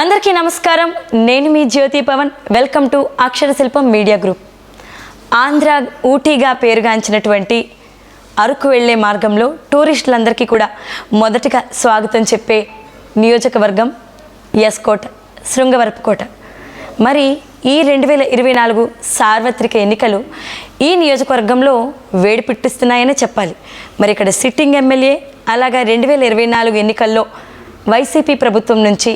అందరికీ నమస్కారం. నేను మీ జ్యోతి పవన్. వెల్కమ్ టు అక్షర శిల్పం మీడియా గ్రూప్. ఆంధ్ర ఊటీగా పేరుగాంచినటువంటి అరకు వెళ్లే మార్గంలో టూరిస్టులందరికీ కూడా మొదటగా స్వాగతం చెప్పే నియోజకవర్గం ఎస్కోట, శృంగవరపుకోట. మరి ఈ 2024 సార్వత్రిక ఎన్నికలు ఈ నియోజకవర్గంలో వేడి పుట్టిస్తున్నాయనే చెప్పాలి. మరి ఇక్కడ సిట్టింగ్ ఎమ్మెల్యే, అలాగా 2024 ఎన్నికల్లో వైసీపీ ప్రభుత్వం నుంచి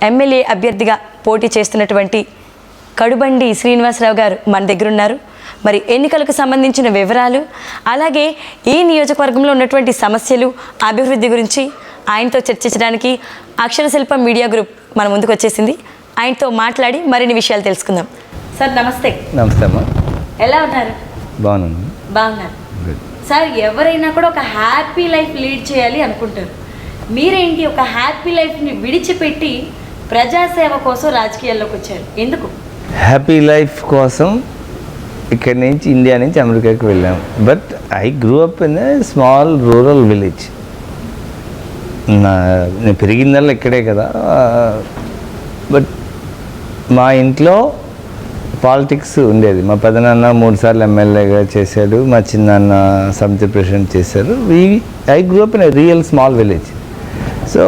ఎమ్మెల్యే అభ్యర్థిగా పోటీ చేస్తున్నటువంటి కడుబండి శ్రీనివాసరావు గారు మన దగ్గర ఉన్నారు. మరి ఎన్నికలకు సంబంధించిన వివరాలు, అలాగే ఈ నియోజకవర్గంలో ఉన్నటువంటి సమస్యలు, అభివృద్ధి గురించి ఆయనతో చర్చించడానికి అక్షర శిల్పం మీడియా గ్రూప్ మన ముందుకు వచ్చేసింది. ఆయనతో మాట్లాడి మరిన్ని విషయాలు తెలుసుకుందాం. సార్ నమస్తే. నమస్తే అమ్మా. ఎలా ఉన్నారు? బాగున్నారు సార్. ఎవరైనా కూడా ఒక హ్యాపీ లైఫ్ లీడ్ చేయాలి అనుకుంటారు. మీరేంటి ఒక హ్యాపీ లైఫ్ని విడిచిపెట్టి ప్రజాసేవ కోసం రాజకీయాల్లోకి వచ్చారు? ఎందుకు? హ్యాపీ లైఫ్ కోసం ఇక్కడి నుంచి ఇండియా నుంచి అమెరికాకి వెళ్ళాము. But I grew up in a small rural village. నేను పెరిగిందల్లా ఇక్కడే కదా. బట్ మా ఇంట్లో పాలిటిక్స్ ఉండేది. మా పెదనాన్న 3 సార్లు ఎమ్మెల్యేగా చేశాడు, మా చిన్నాన్న సమితి ప్రెసిడెంట్ చేశారు. I grew up in a real small village. So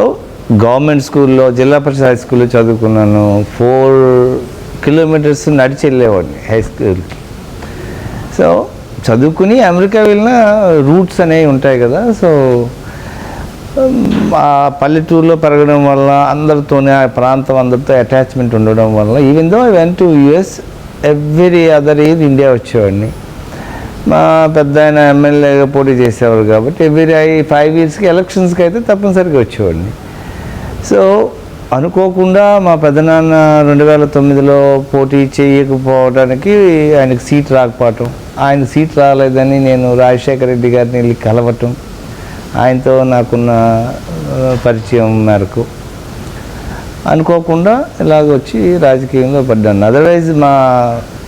government స్కూల్లో, జిల్లా పరిషత్ హై స్కూల్లో చదువుకున్నాను. 4 కిలోమీటర్స్ నడిచి వెళ్ళేవాడిని హై స్కూల్కి. సో చదువుకుని అమెరికా వెళ్ళిన రూట్స్ అనేవి ఉంటాయి కదా. సో ఆ పల్లెటూరులో పెరగడం వల్ల అందరితోనే, ఆ ప్రాంతం అందరితో అటాచ్మెంట్ ఉండడం వల్ల, even though I went to US every other year India వచ్చేవాడిని. మా పెద్ద ఆయన ఎమ్మెల్యేగా పోటీ చేసేవారు కాబట్టి ఎవ్రీ 5 ఇయర్స్కి ఎలక్షన్స్కి అయితే తప్పనిసరిగా వచ్చేవాడిని. సో అనుకోకుండా మా పెద్దనాన్న 2009లో పోటీ చేయకపోవడానికి ఆయనకు సీట్ రాకపోవటం, ఆయన సీట్ రాలేదని నేను రాజశేఖర రెడ్డి గారిని వెళ్ళి కలవటం, ఆయనతో నాకున్న పరిచయం మేరకు అనుకోకుండా ఇలాగ వచ్చి రాజకీయంలో పడ్డాను. అదర్వైజ్ మా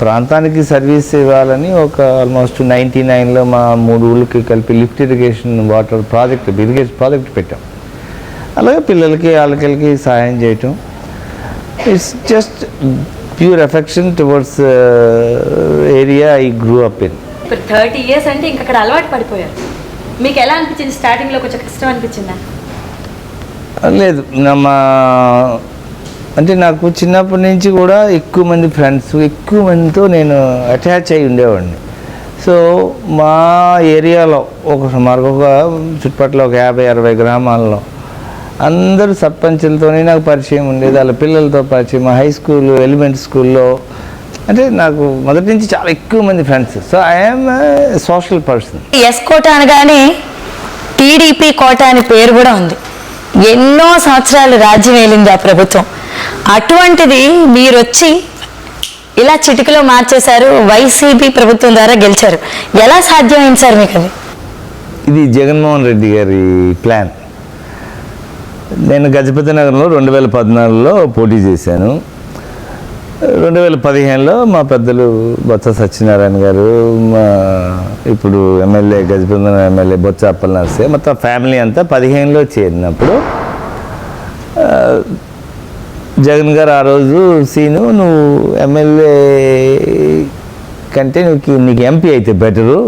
ప్రాంతానికి సర్వీస్ ఇవ్వాలని ఒక ఆల్మోస్ట్ 99లో మా 3 ఊళ్ళకి కలిపి lift irrigation water project, irrigation project పెట్టాం. అలాగే పిల్లలకి, వాళ్ళకి సహాయం చేయటం. It's just pure affection towards area I grew up in. ఇప్పుడు 30 ఇయర్స్ అంటే ఇంక అక్కడ అలవాటు పడిపోయారు. మీకు ఎలా అనిపించింది? స్టార్టింగ్లో కొంచెం కష్టం అనిపించిందా? లేదు, అంటే నాకు చిన్నప్పటి నుంచి కూడా ఎక్కువ మంది ఫ్రెండ్స్, ఎక్కువ మందితో నేను అటాచ్ అయి ఉండేవాడిని. సో మా ఏరియాలో సుమారుగా ఒక చుట్టుపక్కల ఒక 50-60 గ్రామాల్లో అందరూ సర్పంచులతోనే నాకు పరిచయం ఉండేది. వాళ్ళ పిల్లలతో పరిచయం. హై స్కూల్, ఎలిమెంటరీ స్కూల్లో అంటే నాకు మొదటి నుంచి చాలా ఎక్కువ మంది friends. So I'm social person. S. Kota అనగానే టీడీపీ కోట అని పేరు కూడా ఉంది. ఎన్నో సంవత్సరాలు రాజ్యం ఏలింది ఆ ప్రభుత్వం. అటువంటిది మీరు వచ్చి ఇలా చిటికలో మార్చేశారు, వైసీపీ ప్రభుత్వం ద్వారా గెలిచారు. ఎలా సాధ్యమైంది సార్ మీకు అది? ఇది జగన్మోహన్ రెడ్డి గారి ప్లాన్. నేను గజపతి నగరంలో 2014లో పోటీ చేశాను. 2015లో మా పెద్దలు బొత్స సత్యనారాయణ గారు, మా ఇప్పుడు ఎమ్మెల్యే గజపతి నగరం ఎమ్మెల్యే బొత్స అప్పలనరసయ్య, మొత్తం ఫ్యామిలీ అంతా 15లో చేరినప్పుడు జగన్ గారు ఆ రోజు సీను, నువ్వు ఎమ్మెల్యే కంటే నీకు ఎంపీ అయితే బెటరు,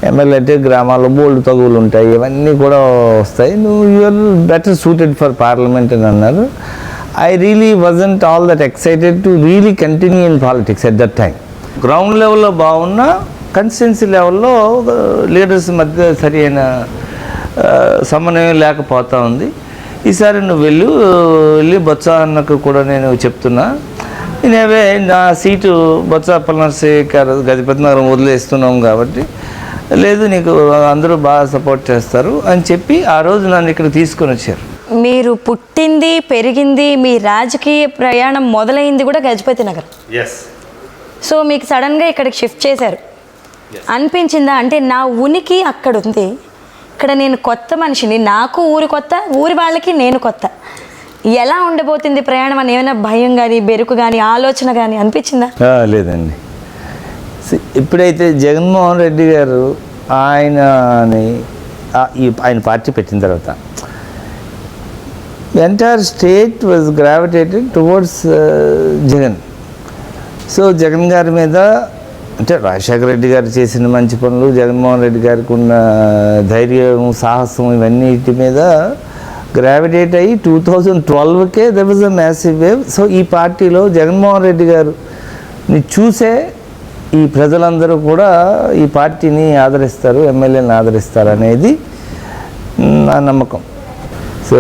ఎమ్మెల్యే అంటే గ్రామాల్లో బోల్డ్ తగులు ఉంటాయి, ఇవన్నీ కూడా వస్తాయి, నువ్వు you're better suited for parliament అని అన్నారు. I really wasn't all that excited to really continue in politics at that time. Ground లెవెల్లో బాగున్నా, కన్స్టిట్యున్సీ లెవెల్లో లీడర్స్ మధ్య సరి అయిన సమన్వయం లేకపోతూ ఉంది. ఈసారి నువ్వు వెళ్ళి బొత్స అన్నకు కూడా నేను చెప్తున్నా, నేనే నా సీటు బొత్స అప్పలనరసయ్య గారు గజపతి నగరం వదిలేస్తున్నాం కాబట్టి, లేదు నీకు అందరూ బాగా సపోర్ట్ చేస్తారు అని చెప్పి ఆ రోజు నన్ను ఇక్కడ తీసుకొని వచ్చారు. మీరు పుట్టింది, పెరిగింది, మీ రాజకీయ ప్రయాణం మొదలైంది కూడా గజపతి నగర్. సో మీకు సడన్గా ఇక్కడికి షిఫ్ట్ చేశారు. అనిపించిందా అంటే నా ఉనికి అక్కడ ఉంది, ఇక్కడ నేను కొత్త మనిషిని, నాకు ఊరు కొత్త, ఊరి వాళ్ళకి నేను కొత్త, ఎలా ఉండబోతుంది ప్రయాణం అని ఏమైనా భయం కానీ, బెరుకు కానీ, ఆలోచన కానీ అనిపించిందా? లేదండి. ఎప్పుడైతే జగన్మోహన్ రెడ్డి గారు ఆయన పార్టీ పెట్టిన తర్వాత entire state was gravitated towards Jagan. So Jagan గారి మీద అంటే రాజశేఖర రెడ్డి గారు చేసిన మంచి పనులు, జగన్మోహన్ రెడ్డి గారికి ఉన్న ధైర్యం, సాహసం, ఇవన్నిటి మీద గ్రావిటేట్ అయ్యి 2012కే there was a massive wave. So ఈ పార్టీలో జగన్మోహన్ రెడ్డి గారిని చూసే ఈ ప్రజలందరూ కూడా ఈ పార్టీని ఆదరిస్తారు, ఎమ్మెల్యేని ఆదరిస్తారు అనేది నా నమ్మకం. సో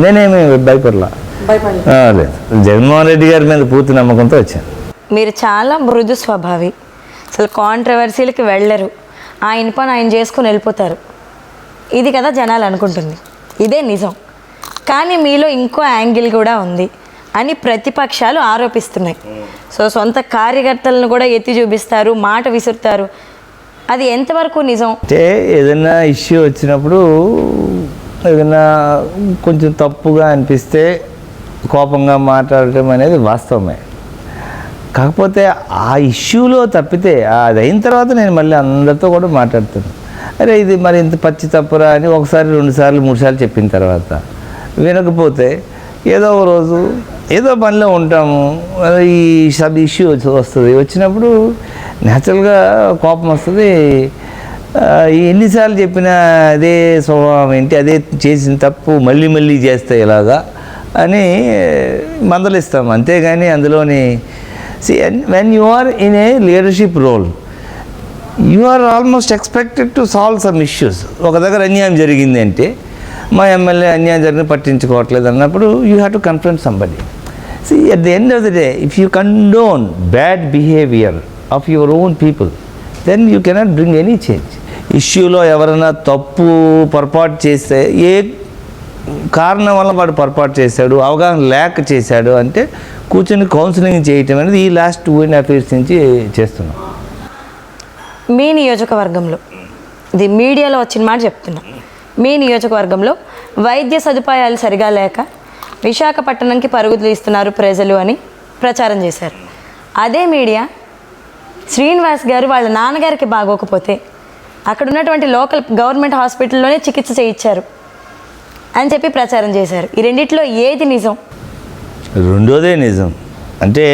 నేనేమి భయపడలా, లేదు, జగన్మోహన్ రెడ్డి గారి మీద పూర్తి నమ్మకంతో వచ్చాను. మీరు చాలా మృదు స్వభావి, అసలు కాంట్రవర్సీలకి వెళ్ళరు, ఆయన పని ఆయన చేసుకొని వెళ్ళిపోతారు. ఇది కదా జనాలు అనుకుంటుంది, ఇదే నిజం. కానీ మీలో ఇంకో యాంగిల్ కూడా ఉంది అని ప్రతిపక్షాలు ఆరోపిస్తున్నాయి. సో సొంత కార్యకర్తలను కూడా ఎత్తి చూపిస్తారు, మాట విసురుతారు. అది ఎంతవరకు నిజం? అంటే ఏదైనా ఇష్యూ వచ్చినప్పుడు ఏదైనా కొంచెం తప్పుగా అనిపిస్తే కోపంగా మాట్లాడటం అనేది వాస్తవమే. కాకపోతే ఆ ఇష్యూలో తప్పితే అది అయిన తర్వాత నేను మళ్ళీ అందరితో కూడా మాట్లాడుతాను. అరే ఇది మరి ఇంత పచ్చి తప్పురా అని ఒకసారి, 2 సార్లు 3 సార్లు చెప్పిన తర్వాత వినకపోతే ఏదో ఒక రోజు ఏదో పనిలో ఉంటాము, ఈ సబ్ ఇష్యూ వస్తుంది, వచ్చినప్పుడు న్యాచురల్గా కోపం వస్తుంది. ఎన్నిసార్లు చెప్పినా అదే స్వభావం ఏంటి, అదే చేసిన తప్పు మళ్ళీ మళ్ళీ చేస్తే ఇలాగా అని మందలిస్తాం. అంతేగాని అందులోని when you are in a leadership role, you are almost expected to solve some issues. ఒక దగ్గర అన్యాయం జరిగింది అంటే మా ఎమ్మెల్యే అన్యాయం జరిగిన పట్టించుకోవట్లేదు అన్నప్పుడు you have to confront somebody. See, at the end of the day, if you condone bad behavior of your own people, then you cannot bring any change. ఇష్యూలో ఎవరైనా పొరపాటు చేస్తే ఏ కారణం వల్ల వాడు పొరపాటు చేశాడు, అవగాహన లేక చేశాడు అంటే కూర్చొని కౌన్సిలింగ్ చేయటం అనేది ఈ లాస్ట్ 2.5 years నుంచి చేస్తున్నాం. మీ నియోజకవర్గంలో, ఇది మీడియాలో వచ్చిన మాట చెప్తున్నా, మీ నియోజకవర్గంలో వైద్య సదుపాయాలు సరిగా లేక విశాఖపట్నంకి పరుగులు ఇస్తున్నారు ప్రజలు అని ప్రచారం చేశారు. అదే మీడియా శ్రీనివాస్ గారు వాళ్ళ నాన్నగారికి బాగోకపోతే అక్కడ ఉన్నటువంటి లోకల్ గవర్నమెంట్ హాస్పిటల్లోనే చికిత్స చేయించారు అని చెప్పి ప్రచారం చేశారు. ఈ రెండిట్లో ఏది నిజం? రెండోదే నిజం. అంటే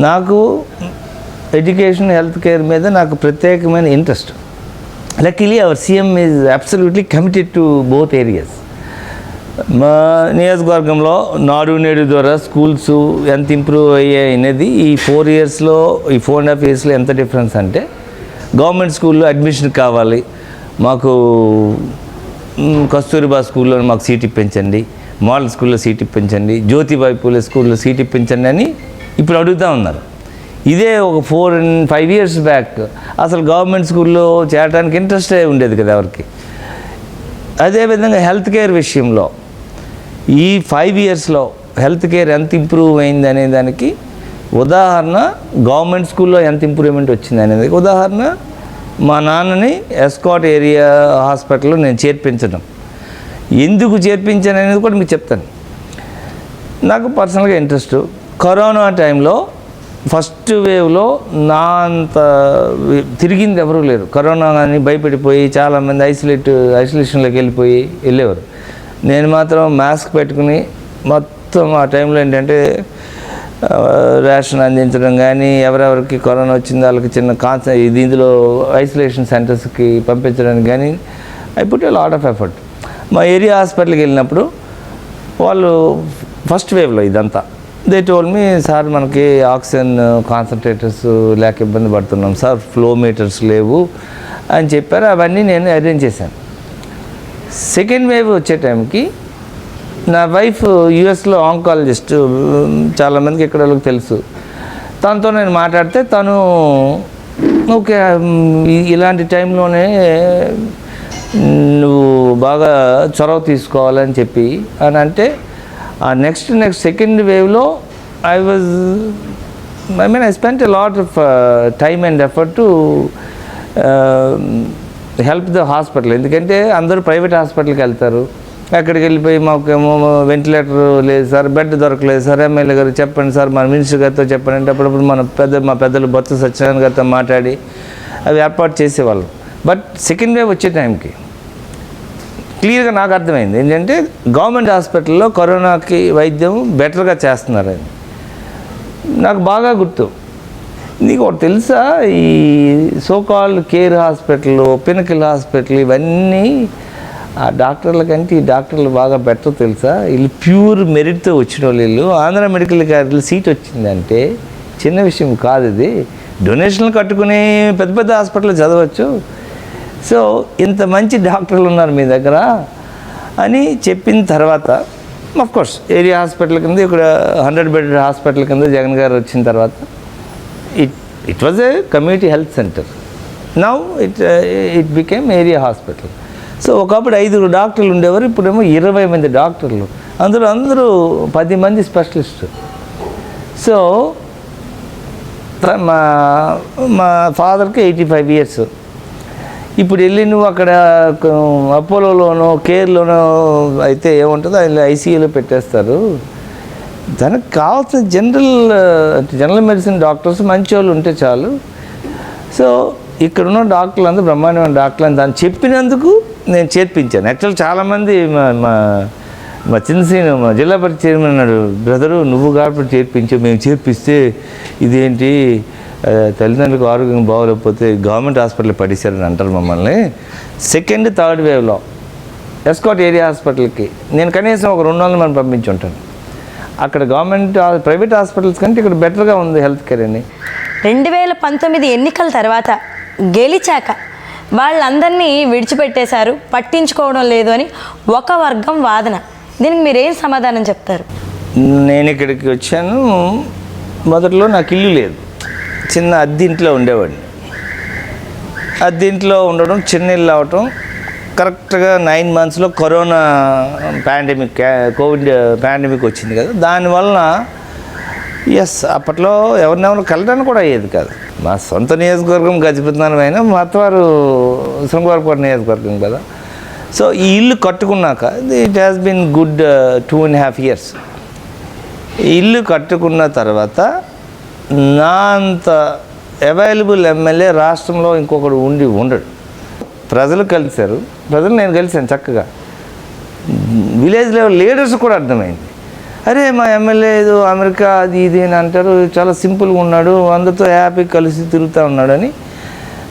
నాకు ఎడ్యుకేషన్, హెల్త్ కేర్ మీద నాకు ప్రత్యేకమైన interest. Luckily our CM is absolutely committed to both areas. మా నియోజకవర్గంలో నాడు నేడు ద్వారా స్కూల్స్ ఎంత ఇంప్రూవ్ అయ్యాయి అనేది ఈ 4 yearsలో, ఈ 4.5 yearsలో ఎంత డిఫరెన్స్ అంటే, గవర్నమెంట్ స్కూల్లో అడ్మిషన్ కావాలి, మాకు కస్తూరిబా స్కూల్లో మాకు సీట్ ఇప్పించండి, మోడల్ స్కూల్లో సీట్ ఇప్పించండి, జ్యోతిబాయి పూలే స్కూల్లో సీట్ ఇప్పించండి అని ఇప్పుడు అడుగుతూ ఉన్నారు. ఇదే ఒక 4-5 years బ్యాక్ అసలు గవర్నమెంట్ స్కూల్లో చేరడానికి ఇంట్రెస్టే ఉండేది కదా ఎవరికి. అదేవిధంగా హెల్త్ కేర్ విషయంలో ఈ 5 yearsలో హెల్త్ కేర్ ఎంత ఇంప్రూవ్ అయింది అనే దానికి ఉదాహరణ, గవర్నమెంట్ స్కూల్లో ఎంత ఇంప్రూవ్మెంట్ వచ్చింది అనేది ఉదాహరణ మా నాన్నని ఎస్కాట్ ఏరియా హాస్పిటల్లో నేను చేర్పించడం. ఎందుకు చేర్పించాను అనేది కూడా మీకు చెప్తాను. నాకు పర్సనల్గా ఇంట్రెస్ట్. కరోనా టైంలో ఫస్ట్ వేవ్లో నా అంత తిరిగింది ఎవరూ లేరు. కరోనా కానీ భయపడిపోయి చాలామంది ఐసోలేషన్లోకి వెళ్ళేవారు. నేను మాత్రం మాస్క్ పెట్టుకుని మొత్తం ఆ టైంలో ఏంటంటే రేషన్ అందించడం కానీ, ఎవరెవరికి కరోనా వచ్చిందో వాళ్ళకి చిన్న ఇందులో ఐసోలేషన్ సెంటర్స్కి పంపించడానికి కానీ I put a lot of effort. మా ఏరియా హాస్పిటల్కి వెళ్ళినప్పుడు వాళ్ళు ఫస్ట్ వేవ్లో ఇదంతా దే టోల్ మీ, సార్ మనకి ఆక్సిజన్ కాన్సన్ట్రేటర్స్ లేక ఇబ్బంది పడుతున్నాం సార్, ఫ్లో మీటర్స్ లేవు అని చెప్పారు. అవన్నీ నేను అరేంజ్ చేశాను. సెకండ్ వేవ్ వచ్చే టైంకి నా వైఫ్ యుఎస్లో ఆంకాలజిస్ట్, చాలామందికి ఇక్కడ వాళ్ళకి తెలుసు, తనతో నేను మాట్లాడితే తను ఓకే ఇలాంటి టైంలోనే నువ్వు బాగా చొరవ తీసుకోవాలని చెప్పి అని అంటే, ఆ నెక్స్ట్ సెకండ్ వేవ్లో I spent a lot of time and effort to help the hospital. ఎందుకంటే అందరూ ప్రైవేట్ హాస్పిటల్కి వెళ్తారు, అక్కడికి వెళ్ళిపోయి మాకేమో వెంటిలేటర్ లేదు సార్, బెడ్ దొరకలేదు సార్, ఎమ్మెల్యే గారు చెప్పండి సార్, మన మినిస్టర్ గారితో చెప్పండి అంటే అప్పుడప్పుడు మా పెద్దలు బొత్స సత్యనారాయణ గారితో మాట్లాడి అవి ఏర్పాటు చేసేవాళ్ళం. బట్ సెకండ్ వేవ్ వచ్చే టైంకి క్లియర్గా నాకు అర్థమైంది ఏంటంటే గవర్నమెంట్ హాస్పిటల్లో కరోనాకి వైద్యం బెటర్గా చేస్తున్నారని నాకు బాగా గుర్తు. నీకు ఒకటి తెలుసా, ఈ so called care hospital, pinnacle hospital ఇవన్నీ ఆ డాక్టర్ల కంటే ఈ డాక్టర్లు బాగా బెటర్ తెలుసా. వీళ్ళు ప్యూర్ మెరిట్తో వచ్చిన వాళ్ళు. ఆంధ్ర మెడికల్ కాలేజీలో సీట్ వచ్చిందంటే చిన్న విషయం కాదు. ఇది డొనేషన్లు కట్టుకుని పెద్ద పెద్ద హాస్పిటల్ చదవచ్చు. సో ఇంత మంచి డాక్టర్లు ఉన్నారు మీ దగ్గర అని చెప్పిన తర్వాత కోర్స్ ఏరియా హాస్పిటల్ కింద ఇక్కడ 100 బెడ్ హాస్పిటల్ కింద జగన్ గారు వచ్చిన తర్వాత it was a community health centre. Now it became area hospital. So ఒకప్పుడు 5 డాక్టర్లు ఉండేవారు, ఇప్పుడేమో 20 మంది డాక్టర్లు, అందరూ 10 మంది స్పెషలిస్టు. సో మా ఫాదర్కి 85 ఇయర్స్. ఇప్పుడు వెళ్ళి నువ్వు అక్కడ అపోలోలోనో కేర్లోనో అయితే ఏముంటుందో ఐసీయూలో పెట్టేస్తారు. దానికి కావాల్సిన జనరల్ మెడిసిన్ డాక్టర్స్ మంచి వాళ్ళు ఉంటే చాలు. సో ఇక్కడున్న డాక్టర్లు అందరూ బ్రహ్మాండమైన డాక్టర్లు అని దాన్ని చెప్పినందుకు నేను చేర్పించాను. యాక్చువల్ చాలామంది మా చిన్నసీను మా జిల్లా పరిషత్ చైర్మన్ అన్నాడు, బ్రదరు నువ్వు కాబట్టి చేర్పించావు, మేము చేర్పిస్తే ఇదేంటి తల్లిదండ్రులకు ఆరోగ్యం బాగోలేకపోతే గవర్నమెంట్ హాస్పిటల్ పడేశారని అంటారు మమ్మల్ని. సెకండ్ థర్డ్ వేవ్లో ఎస్కాట్ ఏరియా హాస్పిటల్కి నేను కనీసం ఒక 200 మంది పంపించి ఉంటాను. అక్కడ గవర్నమెంట్ ప్రైవేట్ హాస్పిటల్స్ కంటే ఇక్కడ బెటర్గా ఉంది హెల్త్ కేర్ అని. 2019 ఎన్నికల తర్వాత గెలిచాక వాళ్ళందరినీ విడిచిపెట్టేశారు, పట్టించుకోవడం లేదు అని ఒక వర్గం వాదన. దీనికి మీరేం సమాధానం చెప్తారు? నేను ఇక్కడికి వచ్చాను, మొదట్లో నాకు ఇల్లు లేదు, చిన్న అద్దెంట్లో ఉండేవాడిని. అద్దెంట్లో ఉండడం, చిన్న ఇల్లు అవటం, కరెక్ట్గా 9 monthsలో కరోనా కోవిడ్ పాండమిక్ వచ్చింది కదా, దానివలన అప్పట్లో ఎవరినెవరు కలడానికి కూడా అయ్యేది కాదు. మా సొంత నియోజకవర్గం గజపతినగరమైనా మా అత్తవారు శృంగవరపుకోట నియోజకవర్గం కదా. సో ఈ ఇల్లు కట్టుకున్నాక it has been good 2.5 years. ఈ ఇల్లు కట్టుకున్న తర్వాత నా అంత అవైలబుల్ ఎమ్మెల్యే రాష్ట్రంలో ఇంకొకడు ఉండడు. ప్రజలు కలిశారు, నేను కలిశాను చక్కగా. విలేజ్ లెవెల్ లీడర్స్ కూడా అర్థమైంది, అరే మా ఎమ్మెల్యే ఏదో అమెరికా అది ఇది అని అంటారు, చాలా సింపుల్గా ఉన్నాడు, అందరితో హ్యాపీ కలిసి తిరుగుతూ ఉన్నాడని.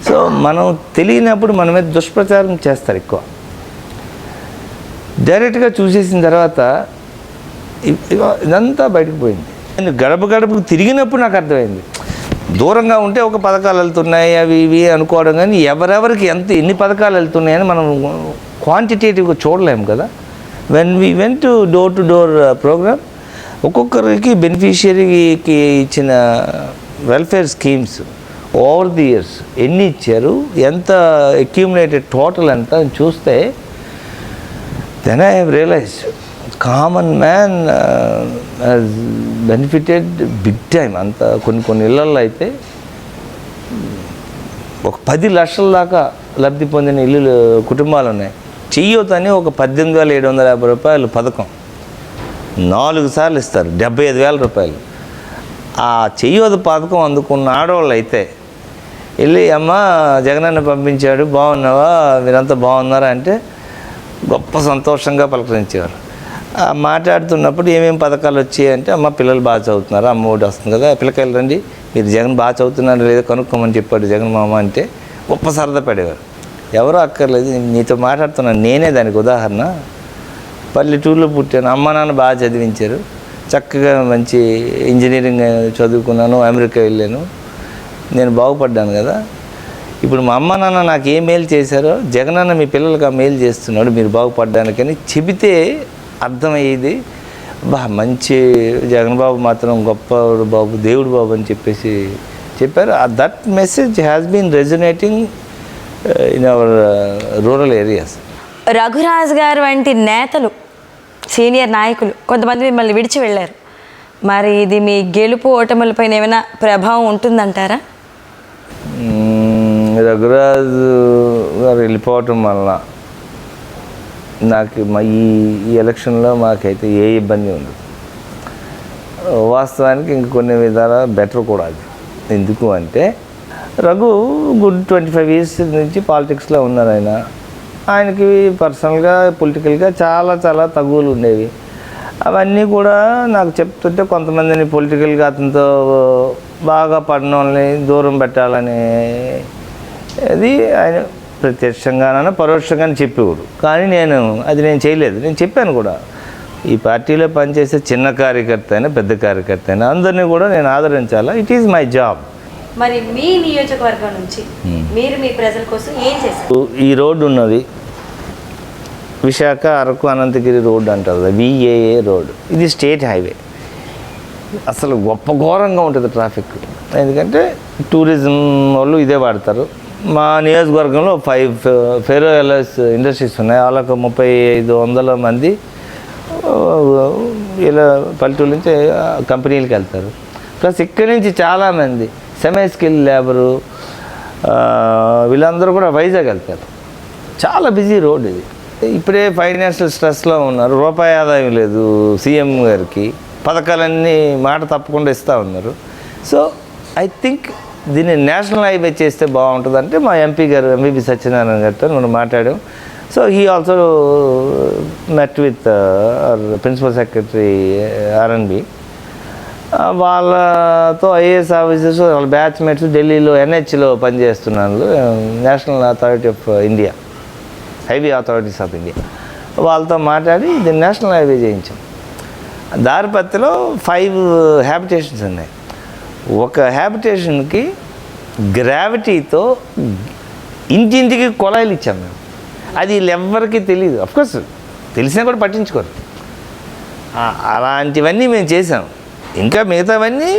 సో మనం తెలియనప్పుడు మన మీద దుష్ప్రచారం చేస్తారు ఎక్కువ. డైరెక్ట్గా చూసేసిన తర్వాత ఇదంతా బయటకు పోయింది. నేను గడపకు తిరిగినప్పుడు నాకు అర్థమైంది, దూరంగా ఉంటే ఒక పథకాలు వెళ్తున్నాయి అవి ఇవి అనుకోవడం, కానీ ఎవరెవరికి ఎన్ని పథకాలు వెళ్తున్నాయని మనం క్వాంటిటేటివ్గా చూడలేము కదా. When we went to door programme, ఒక్కొక్కరికి బెనిఫిషియరీకి ఇచ్చిన welfare schemes over the years ఎన్ని ఇచ్చారు, ఎంత అక్యూములేటెడ్ టోటల్ ఎంత అని చూస్తే then I have realised common man has benefited big time. అంత కొన్ని ఇళ్లలో అయితే ఒక 10 లక్షల దాకా లబ్ధి పొందిన ఇల్లు కుటుంబాలు ఉన్నాయి. చెయ్యొద్దు అని ఒక 18,750 రూపాయలు పథకం 4 సార్లు ఇస్తారు, 75,000 రూపాయలు. ఆ చెయ్యొద్దు పథకం అందుకున్న ఆడవాళ్ళు అయితే వెళ్ళి అమ్మ జగనన్న పంపించాడు బాగున్నావా, మీరంతా బాగున్నారా అంటే గొప్ప సంతోషంగా పలకరించేవారు. మాట్లాడుతున్నప్పుడు ఏమేమి పథకాలు వచ్చాయి అంటే, అమ్మ పిల్లలు బాగా చదువుతున్నారు, అమ్మ ఒకటి వస్తుంది కదా, పిల్లకాయలు రండి మీరు జగన్ బాగా చదువుతున్నారు లేదో కనుక్కోమని చెప్పాడు జగన్ మామ అంటే గొప్ప సరదా పడేవారు. ఎవరో అక్కర్లేదు, నీతో మాట్లాడుతున్నాను నేనే దానికి ఉదాహరణ. పల్లెటూరులో పుట్టాను, అమ్మ నాన్న బాగా చదివించారు, చక్కగా మంచి ఇంజనీరింగ్ చదువుకున్నాను, అమెరికా వెళ్ళాను, నేను బాగుపడ్డాను కదా. ఇప్పుడు మా అమ్మ నాన్న నాకు ఏ మేలు చేశారో జగనన్న మీ పిల్లలకి ఆ మేలు చేస్తున్నాడు మీరు బాగుపడ్డానికని చెబితే అర్థమయ్యేది. మంచి జగన్ బాబు మాత్రం గొప్ప బాబు, దేవుడు బాబు అని చెప్పేసి చెప్పారు. That message has been resonating in our rural areas. Raghuraj గారు వంటి నేతలు, సీనియర్ నాయకులు కొంతమంది మిమ్మల్ని విడిచి వెళ్ళారు. మరి ఇది మీ గెలుపు ఓటములపైన ఏమైనా ప్రభావం ఉంటుందంటారా? రఘురాజు గారు వెళ్ళిపోవటం వల్ల నాకు ఈ ఎలక్షన్లో మాకైతే ఏ ఇబ్బంది ఉండదు. వాస్తవానికి ఇంక కొన్ని విధాల బెటర్ కూడా అది. ఎందుకు అంటే రఘు గుడ్ 25 years నుంచి పాలిటిక్స్లో ఉన్నారు. ఆయన ఆయనకి పర్సనల్గా పొలిటికల్గా చాలా చాలా తగువులు ఉండేవి. అవన్నీ కూడా నాకు చెప్తుంటే కొంతమందిని పొలిటికల్గా అతనితో బాగా పడిన వాళ్ళని దూరం పెట్టాలని అది ఆయన ప్రత్యక్షంగానైనా పరోక్షంగానే చెప్పేవాడు. కానీ నేను చేయలేదు. నేను చెప్పాను కూడా, ఈ పార్టీలో పనిచేసే చిన్న కార్యకర్త అయినా పెద్ద కార్యకర్త అయినా అందరినీ కూడా నేను ఆదరించాలా. It is my job. మరి మీ నియోజకవర్గం నుంచి మీరు మీ ప్రజల కోసం ఏం చేశారు? ఈ రోడ్డు ఉన్నది, విశాఖ అరకు అనంతగిరి రోడ్డు అంటారు, విఏఏ రోడ్డు. ఇది స్టేట్ హైవే. అసలు గొప్ప ఘోరంగా ఉంటుంది ట్రాఫిక్. ఎందుకంటే టూరిజం వాళ్ళు ఇదే వాడతారు. మా నియోజకవర్గంలో 5 ఫెరో ఎలైస్ ఇండస్ట్రీస్ ఉన్నాయి. వాళ్ళకు 3500 మంది ఇలా పల్లెటూరు నుంచి కంపెనీలకు వెళ్తారు. ప్లస్ ఇక్కడి నుంచి చాలామంది సెమీ స్కిల్ లేబరు వీళ్ళందరూ కూడా వైజాగ్ వెళ్తారు. చాలా బిజీ రోడ్ ఇది. ఇప్పుడే ఫైనాన్షియల్ స్ట్రెస్లో ఉన్నారు. రూపాయి ఆదాయం లేదు సీఎం గారికి. పథకాలన్నీ మాట తప్పకుండా ఇస్తూ ఉన్నారు. సో ఐ థింక్ దీన్ని నేషనల్ హైవే చేస్తే బాగుంటుంది అంటే మా ఎంపీ గారు ఎంవిపి సత్యనారాయణ గారితో మనం మాట్లాడాం. So he also met with principal secretary R N B. వాళ్ళతో ఐఏఎస్ ఆఫీసర్స్ వాళ్ళ బ్యాచ్మేట్స్ ఢిల్లీలో ఎన్హెచ్లో పనిచేస్తున్నారు, national authority of India, highway authorities of India. వాళ్ళతో మాట్లాడి ఇది నేషనల్ హైవే చేయించాం. దారిపత్తిలో 5 హ్యాబిటేషన్స్ ఉన్నాయి. ఒక హ్యాబిటేషన్కి గ్రావిటీతో ఇంటింటికి కొలాయిలు ఇచ్చాం మేము. అది వీళ్ళెవ్వరికీ తెలియదు. అఫ్కోర్స్ తెలిసినా కూడా పట్టించుకోరు. అలాంటివన్నీ మేము చేసాం. ఇంకా మిగతావన్నీ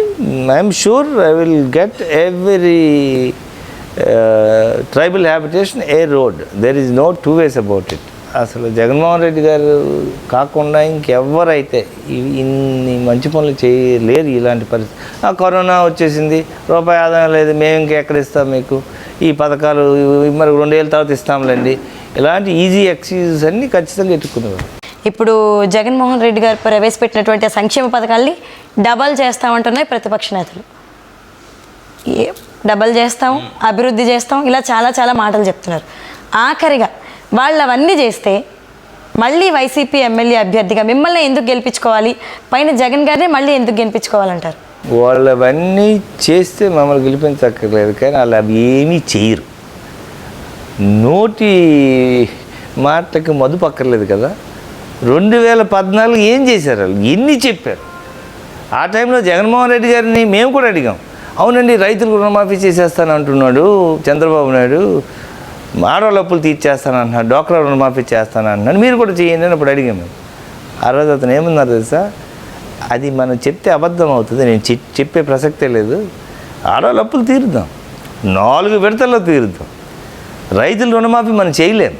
I'm sure I will get every tribal habitation a road. There is no 2 ways about it. అసలు జగన్మోహన్ రెడ్డి గారు కాకుండా ఇంకెవ్వరైతే ఇన్ని మంచి పనులు చేయలేరు. ఇలాంటి పరిస్థితి, కరోనా వచ్చేసింది, రూపాయి ఆదాయం లేదు, మేము ఇంకెక్కడ ఇస్తాం మీకు ఈ పథకాలు, మరి 2 ఏళ్ళ తర్వాత ఇస్తాంలేండి, ఇలాంటి ఈజీ ఎక్స్క్యూజెస్ అన్నీ ఖచ్చితంగా ఎత్తుకునేవారు. ఇప్పుడు జగన్మోహన్ రెడ్డి గారు ప్రవేశపెట్టినటువంటి సంక్షేమ పథకాల్ని డబల్ చేస్తామంటున్నాయి ప్రతిపక్ష నేతలు. డబల్ చేస్తాం, అభివృద్ధి చేస్తాం, ఇలా చాలా చాలా మాటలు చెప్తున్నారు. ఆఖరిగా వాళ్ళు అవన్నీ చేస్తే మళ్ళీ వైసీపీ ఎమ్మెల్యే అభ్యర్థిగా మిమ్మల్ని ఎందుకు గెలిపించుకోవాలి, పైన జగన్ గారినే మళ్ళీ ఎందుకు గెలిపించుకోవాలంటారు? వాళ్ళు అవన్నీ చేస్తే మమ్మల్ని గెలిపించక్కర్లేదు, కానీ వాళ్ళు అవి ఏమీ చేయరు. నోటి మాటకి మదుపు అక్కర్లేదు కదా. 2014 ఏం చేశారు వాళ్ళు, ఎన్ని చెప్పారు. ఆ టైంలో జగన్మోహన్ రెడ్డి గారిని మేము కూడా అడిగాం. అవునండి రైతులు రుణమాఫీ చేసేస్తాను అంటున్నాడు చంద్రబాబు నాయుడు, ఆడవాళ్ళ అప్పులు తీర్చేస్తాను అంటున్నాడు, డోక్రా రుణమాఫీ చేస్తాను అంటున్నాడు, మీరు కూడా చేయండి అని అప్పుడు అడిగాం మేము. ఆ రోజు అతను ఏమన్నారు తెలుసా, అది మనం చెప్తే అబద్ధం అవుతుంది, నేను చెప్పే ప్రసక్తే లేదు, ఆడవాళ్ళ అప్పులు తీరుద్దాం, 4 విడతల్లో తీరుద్దాం, రైతుల రుణమాఫీ మనం చేయలేం,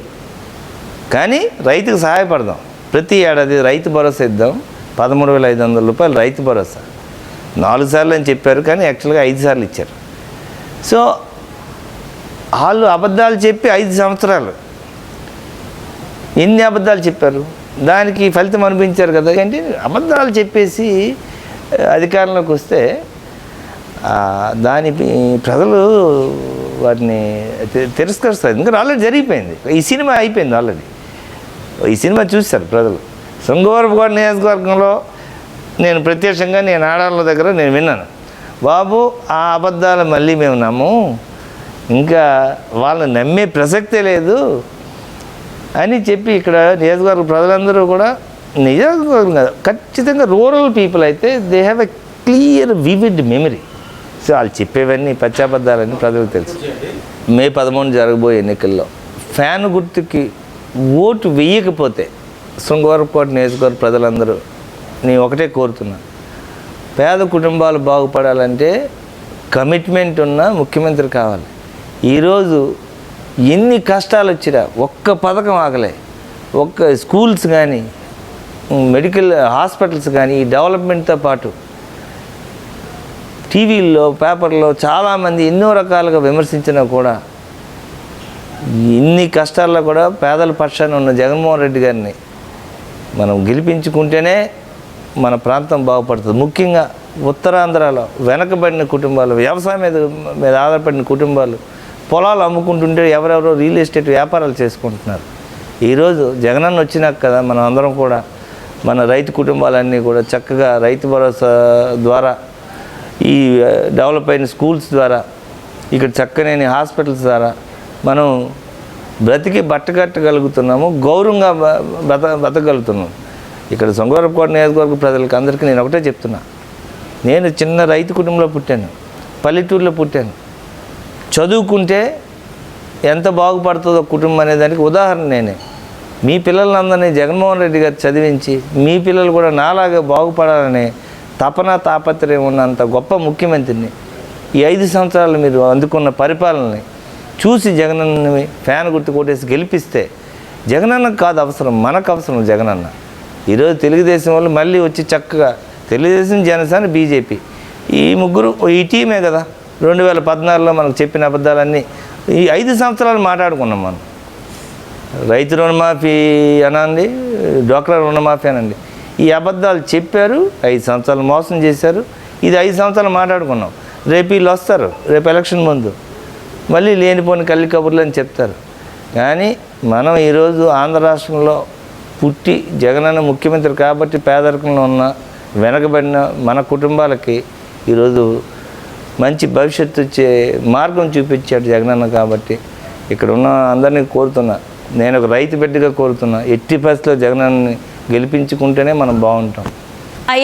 కానీ రైతుకు సహాయపడదాం, ప్రతి ఏడాది రైతు భరోసా ఇద్దాం, 13,500 రూపాయలు రైతు భరోసా. 4 సార్లు అని చెప్పారు, కానీ యాక్చువల్గా 5 సార్లు ఇచ్చారు. సో వాళ్ళు అబద్ధాలు చెప్పి 5 సంవత్సరాలు ఎన్ని అబద్ధాలు చెప్పారు, దానికి ఫలితం అనిపించారు కదా. అంటే అబద్ధాలు చెప్పేసి అధికారంలోకి వస్తే దాని ప్రజలు వాటిని తిరస్కరిస్తారు. ఎందుకంటే ఆల్రెడీ జరిగిపోయింది, ఈ సినిమా అయిపోయింది ఆల్రెడీ. ఈ సినిమా చూస్తారు ప్రజలు. శృంగవరపుకోట నియోజకవర్గంలో నేను ప్రత్యక్షంగా నేను ఆడాళ్ళ దగ్గర నేను విన్నాను, బాబు ఆ అబద్ధాలు మళ్ళీ మేము నమ్మము, ఇంకా వాళ్ళని నమ్మే ప్రసక్తే లేదు అని చెప్పి ఇక్కడ నియోజకవర్గ ప్రజలందరూ కూడా, నియోజకవర్గం కాదు ఖచ్చితంగా రూరల్ పీపుల్ అయితే they have a clear vivid memory. So వాళ్ళు చెప్పేవన్నీ పచ్చాబద్ధాలని ప్రజలకు తెలుసు. మే 13 జరగబోయే ఎన్నికల్లో ఫ్యాన్ గుర్తుకి ఓటు వేయకపోతే శృంగవరపుకోట నియోజకవర్గ ప్రజలందరూ నేను ఒకటే కోరుతున్నా, పేద కుటుంబాలు బాగుపడాలంటే కమిట్మెంట్ ఉన్న ముఖ్యమంత్రి కావాలి. ఈరోజు ఎన్ని కష్టాలు వచ్చినా ఒక్క పథకం ఆగలే, ఒక్క స్కూల్స్ కానీ మెడికల్ హాస్పిటల్స్ కానీ ఈ డెవలప్మెంట్తో పాటు టీవీల్లో పేపర్లో చాలామంది ఎన్నో రకాలుగా విమర్శించినా కూడా ఇన్ని కష్టాల్లో కూడా పేదల పక్షాన ఉన్న జగన్మోహన్ రెడ్డి గారిని మనం గెలిపించుకుంటేనే మన ప్రాంతం బాగుపడుతుంది. ముఖ్యంగా ఉత్తరాంధ్రలో వెనకబడిన కుటుంబాలు, వ్యవసాయం మీద ఆధారపడిన కుటుంబాలు పొలాలు అమ్ముకుంటుంటే ఎవరెవరో రియల్ ఎస్టేట్ వ్యాపారాలు చేసుకుంటున్నారు. ఈరోజు జగనన్న వచ్చినాక కదా మనం అందరం కూడా మన రైతు కుటుంబాలన్నీ కూడా చక్కగా రైతు భరోసా ద్వారా ఈ డెవలప్ అయిన స్కూల్స్ ద్వారా ఇక్కడ చక్కని హాస్పిటల్స్ ద్వారా మనం బ్రతికి బట్టగట్టగలుగుతున్నాము, గౌరవంగా బతకగలుగుతున్నాం. ఇక్కడ సొంగవరపుకోట నియోజకవర్గ ప్రజలకు అందరికీ నేను ఒకటే చెప్తున్నా, నేను చిన్న రైతు కుటుంబంలో పుట్టాను, పల్లెటూరులో పుట్టాను. చదువుకుంటే ఎంత బాగుపడుతుందో కుటుంబం అనే దానికి ఉదాహరణ నేనే. మీ పిల్లలందరినీ జగన్మోహన్ రెడ్డి గారు చదివించి మీ పిల్లలు కూడా నాలాగా బాగుపడాలనే తపన తాపత్రయం ఉన్నంత గొప్ప ముఖ్యమంత్రిని ఈ 5 సంవత్సరాలు మీరు అందుకున్న పరిపాలనని చూసి జగనన్నని ఫ్యాన్ గుర్తు కొట్టేసి గెలిపిస్తే జగనన్నకు కాదు అవసరం, మనకు అవసరం జగనన్న. ఈరోజు తెలుగుదేశం వాళ్ళు మళ్ళీ వచ్చి చక్కగా తెలుగుదేశం, జనసేన, బీజేపీ ఈ ముగ్గురు ఈ టీమే కదా 2014లో మనకు చెప్పిన అబద్ధాలన్నీ ఈ 5 సంవత్సరాలు మాట్లాడుకున్నాం మనం. రైతు రుణమాఫీ అనండి, డ్వాక్రా రుణమాఫీ అనండి, ఈ అబద్ధాలు చెప్పారు, 5 సంవత్సరాలు మోసం చేశారు. ఇది 5 సంవత్సరాలు మాట్లాడుకున్నాం. రేపు వీళ్ళు వస్తారు, రేపు ఎలక్షన్ ముందు మళ్ళీ లేనిపోని కల్లి కబుర్లు అని చెప్తారు. కానీ మనం ఈరోజు ఆంధ్ర రాష్ట్రంలో పుట్టి జగనన్న ముఖ్యమంత్రి కాబట్టి పేదరికంలో ఉన్న వెనకబడిన మన కుటుంబాలకి ఈరోజు మంచి భవిష్యత్తు వచ్చే మార్గం చూపించాడు జగనన్న. కాబట్టి ఇక్కడ ఉన్న అందరినీ కోరుతున్నా, నేను ఒక రైతు బిడ్డగా కోరుతున్నా, ఎట్టి పరిస్థితిలో జగనన్నని గెలిపించుకుంటేనే మనం బాగుంటాం.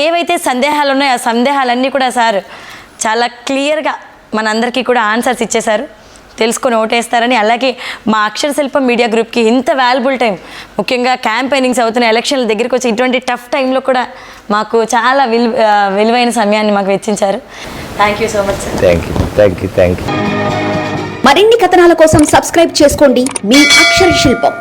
ఏవైతే సందేహాలు ఉన్నాయో ఆ సందేహాలన్నీ కూడా సార్ చాలా క్లియర్గా మనందరికీ కూడా ఆన్సర్స్ ఇచ్చేశారు. తెలుసుకొని ఓటేస్తారని, అలాగే మా అక్షర శిల్పం మీడియా గ్రూప్కి ఇంత వాల్యుబుల్ టైం, ముఖ్యంగా క్యాంపెయినింగ్స్ అవుతున్న ఎలక్షన్ల దగ్గరికి వచ్చి ఇటువంటి టఫ్ టైంలో కూడా మాకు చాలా విలువైన సమయాన్ని మాకు వెచ్చించారు. Thank you so much sir. Thank you. మరిన్ని కథనాల కోసం సబ్స్క్రైబ్ చేసుకోండి మీ అక్షర శిల్పం.